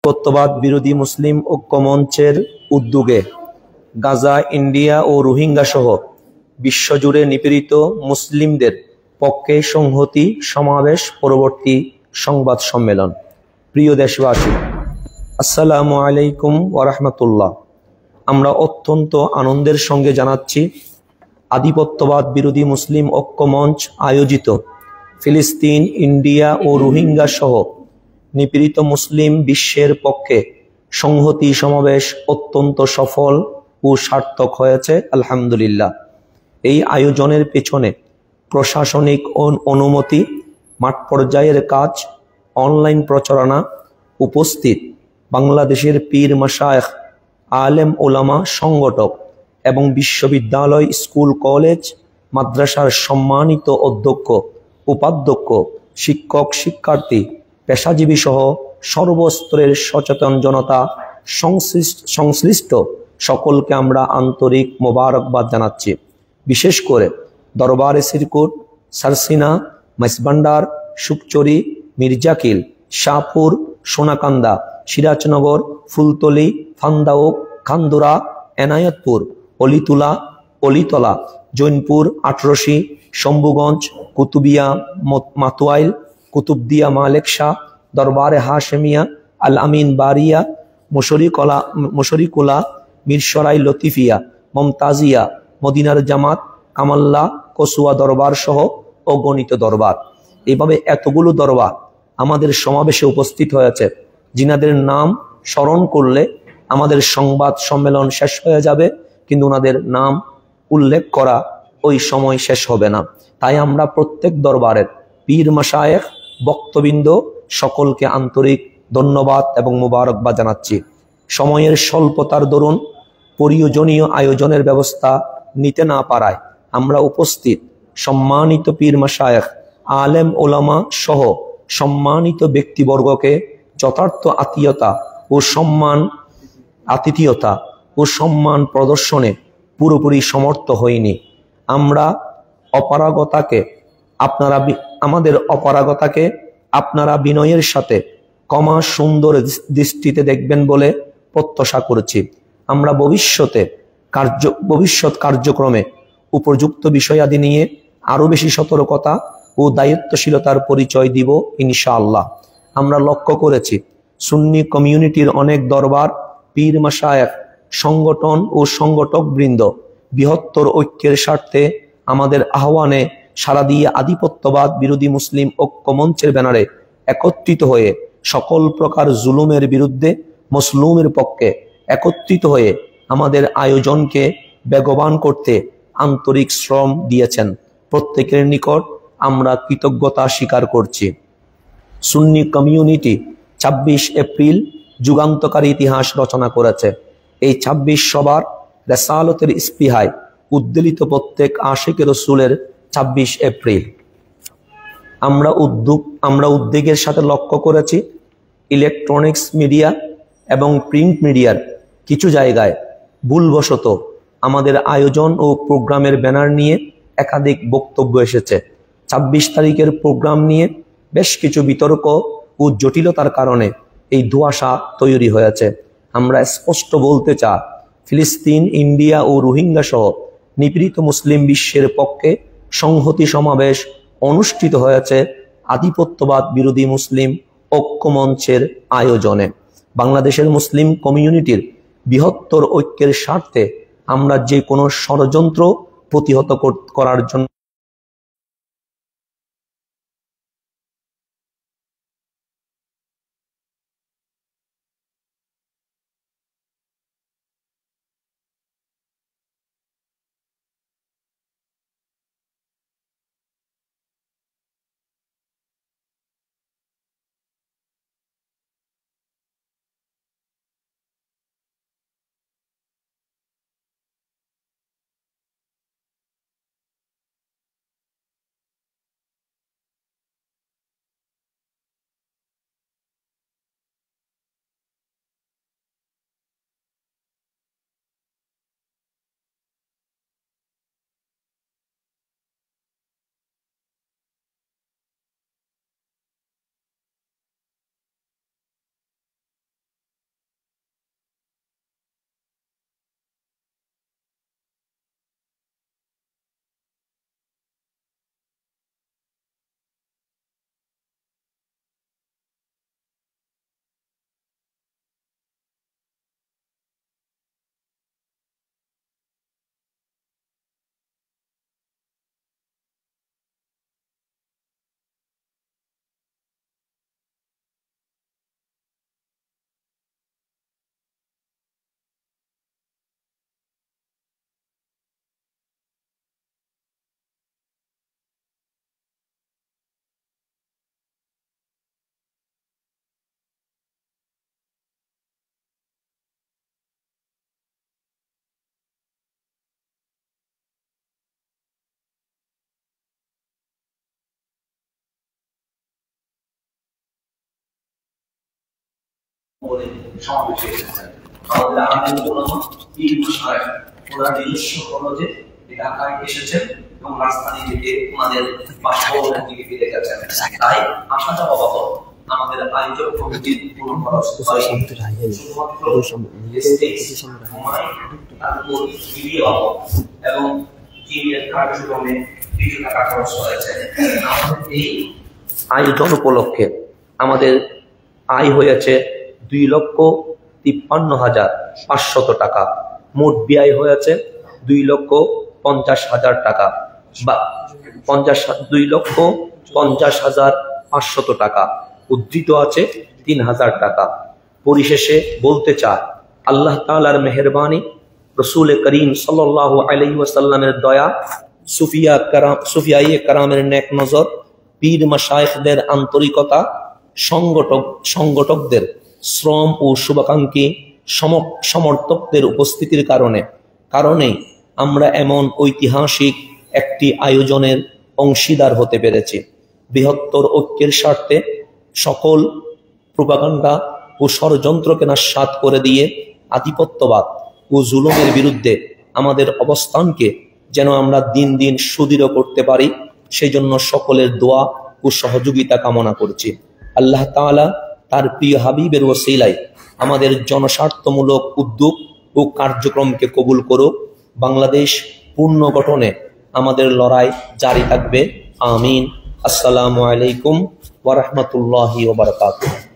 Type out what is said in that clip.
আধিপত্যবাদ বিরোধী মুসলিম ঐক্য মঞ্চের উদ্যোগে গাজা, ইন্ডিয়া ও রোহিঙ্গা সহ বিশ্বজুড়ে নিপীড়িত মুসলিমদের পক্ষে সংহতি সমাবেশ পরবর্তী সংবাদ সম্মেলন। প্রিয় দেশবাসী, আসসালামু আলাইকুম ওয়া রাহমাতুল্লাহ। আমরা অত্যন্ত আনন্দের সঙ্গে জানাচ্ছি, আধিপত্যবাদ বিরোধী মুসলিম ঐক্য মঞ্চ আয়োজিত ফিলিস্তিন, ইন্ডিয়া ও রোহিঙ্গা সহ নিপীড়িত মুসলিম বিশ্বের পক্ষে সংহতি সমাবেশ অত্যন্ত সফল ও সার্থক হয়েছে, আলহামদুলিল্লাহ। এই আয়োজনের পেছনে প্রশাসনিক অনুমতি, মাঠ পর্যায়ের কাজ, অনলাইন প্রচারণা, উপস্থিত বাংলাদেশের পীর মাশায়েখ, আলেম ওলামা, সংগঠক এবং বিশ্ববিদ্যালয়, স্কুল, কলেজ, মাদ্রাসার সম্মানিত অধ্যক্ষ, উপাধ্যক্ষ, শিক্ষক, শিক্ষার্থী, পেশাজীবী সহ সর্বস্তরের সচেতন জনতা, সংশ্লিষ্ট সকলকে আমরা আন্তরিক মোবারকবাদ জানাচ্ছি। বিশেষ করে দরবারে সিরকুট, সারসিনা, মাইজভান্ডার, সুকচুরি, মির্জাকিল, শাহপুর, সোনাকান্দা, সিরাজনগর, ফুলতলি, ফান্দাউক, খান্দুরা, এনায়েতপুর, অলিতলা, জৈনপুর, আটরশি, শম্ভুগঞ্জ, কুতুবিয়া, মাতুয়াইল, কুতুবদিয়া, মালেক শাহ, দরবারে হাশেমিয়া, আল আমিন বারিয়া, মুশরিকুলা, মিরসরাই, লতিফিয়া, মমতাজিয়া, মদিনার জামাত, কামাল্লা, কসুয়া দরবার সহ অগণিত দরবার। এইভাবে এতগুলো দরবার আমাদের সমাবেশে উপস্থিত হয়েছে, যিনাদের নাম স্মরণ করলে আমাদের সংবাদ সম্মেলন শেষ হয়ে যাবে, কিন্তু ওনাদের নাম উল্লেখ করা ওই সময় শেষ হবে না। তাই আমরা প্রত্যেক দরবারের পীর মাশায়েখ, বক্তবৃন্দ সকলকে আন্তরিক ধন্যবাদ এবং মোবারকবাদ জানাচ্ছি। সময়ের স্বল্পতার দরুন প্রয়োজনীয় আয়োজনের ব্যবস্থা নিতে না পারায় আমরা উপস্থিত সম্মানিত পীর মাশায়েখ, আলেম ওলামা সহ সম্মানিত ব্যক্তিবর্গকে যথার্থ আতিথেয়তা ও সম্মান প্রদর্শনে পুরোপুরি সমর্থ হইনি। আমাদের অপারগতাকে আপনারা বিনয়ের সাথে ক্ষমা সুন্দর দৃষ্টিতে দেখবেন বলে প্রত্যাশা করছি। আমরা ভবিষ্যৎ কার্যক্রমে উপযুক্ত বিষয়াদি নিয়ে আরো বেশি সতর্কতা ও দায়িত্বশীলতার পরিচয় দিব, ইনশাআল্লাহ। আমরা লক্ষ্য করেছি, সুন্নি কমিউনিটির অনেক দরবার, পীর মাশায়েখ, সংগঠন ও সংগঠক বৃন্দ বৃহত্তর ঐক্যের স্বার্থে আমাদের আহ্বানে সাড়া দিয়ে আধিপত্যবাদ বিরোধী মুসলিম ঐক্য মঞ্চের ব্যানারে একত্রিত হয়ে সকল প্রকার জুলুমের বিরুদ্ধে মজলুমের পক্ষে একত্রিত হয়ে আমাদের আয়োজনকে বেগবান করতে আন্তরিক শ্রম দিয়েছেন। প্রত্যেকের নিকট আমরা কৃতজ্ঞতা স্বীকার করছি। সুন্নি কমিউনিটি ২৬ এপ্রিল যুগান্তকারী ইতিহাস রচনা করেছে। এই ২৬ সবার রেসালতের স্পৃহায় উদ্বেলিত প্রত্যেক আশিকে রসুলের ২৬ এপ্রিল। আমরা উদ্বেগের সাথে লক্ষ্য করেছি, ইলেকট্রনিক্স মিডিয়া এবং প্রিন্ট মিডিয়ার কিছু জায়গায় ভুলবশত আমাদের আয়োজন ও প্রোগ্রামের ব্যানার নিয়ে একাধিক বক্তব্য এসেছে। ২৬ তারিখের প্রোগ্রাম নিয়ে বেশ কিছু বিতর্ক ও জটিলতার কারণে এই ধোঁয়াশা তৈরি হয়েছে। আমরা স্পষ্ট বলতে চাই, ফিলিস্তিন, ইন্ডিয়া ও রোহিঙ্গা সহ নিপীড়িত মুসলিম বিশ্বের পক্ষে সংহতি সমাবেশ অনুষ্ঠিত হয়েছে আধিপত্যবাদ বিরোধী মুসলিম ঐক্য মঞ্চের আয়োজনে। বাংলাদেশের মুসলিম কমিউনিটির বৃহত্তর ঐক্যের স্বার্থে আমরা যে কোনো ষড়যন্ত্র প্রতিহত করার জন্য বলে সমাবেশে এসেছেন। আমাদের আমির উলামা পীর মাশায়েখ ওনার নিজস্ব খরচে ঢাকায় এসেছেন এবং রাজধানী থেকে ওনাদের বাসভবনের দিকে ফিরে গেছেন। তাই আসা যাওয়া বাবদ আমাদের আয়োজক কমিটির পুরো খরচ এবং টিমের কার্যক্রমে কিছু টাকা খরচ করেছে। এই আয়োজন উপলক্ষে আমাদের আয় হয়েছে 2,53,500 টাকা। মোট ব্যয় হয়েছে 2,50,000 টাকা বা 2,50,500 টাকা। উদ্ধৃত আছে 3,000 টাকা। পরিশেষে বলতে চায়, আল্লাহ তাআলার মেহেরবানি, রসুল করিম সাল্লাল্লাহু আলাইহি ওয়াসাল্লামের দয়া, সুফিয়ায়ে কেরামের নেক নজর, পীর মাশায়েখদের আন্তরিকতা, সংগঠকদের শ্রম ও শুভাকাঙ্ক্ষী সমর্থকদের উপস্থিতির কারণেই আমরা এমন ঐতিহাসিক একটি আয়োজনের অংশীদার হতে পেরেছি। বৃহত্তর ঐক্যের স্বার্থে সকল প্রোপাগান্ডা ও ষড়যন্ত্রকে নস্যাৎ করে দিয়ে আধিপত্যবাদ ও জুলুমের বিরুদ্ধে আমাদের অবস্থানকে যেন আমরা দিন দিন সুদৃঢ় করতে পারি, সেই জন্য সকলের দোয়া ও সহযোগিতা কামনা করছি। আল্লাহ তাআলা তার প্রিয় হাবিবের ওসিলায় আমাদের জনস্বার্থমূলক উদ্যোগ ও কার্যক্রমকে কবুল করুক। বাংলাদেশ পুনর্গঠনে আমাদের লড়াই জারি থাকবে। আমিন। আসসালামু আলাইকুম ওয়া রাহমাতুল্লাহি ওয়া বারাকাতুহু।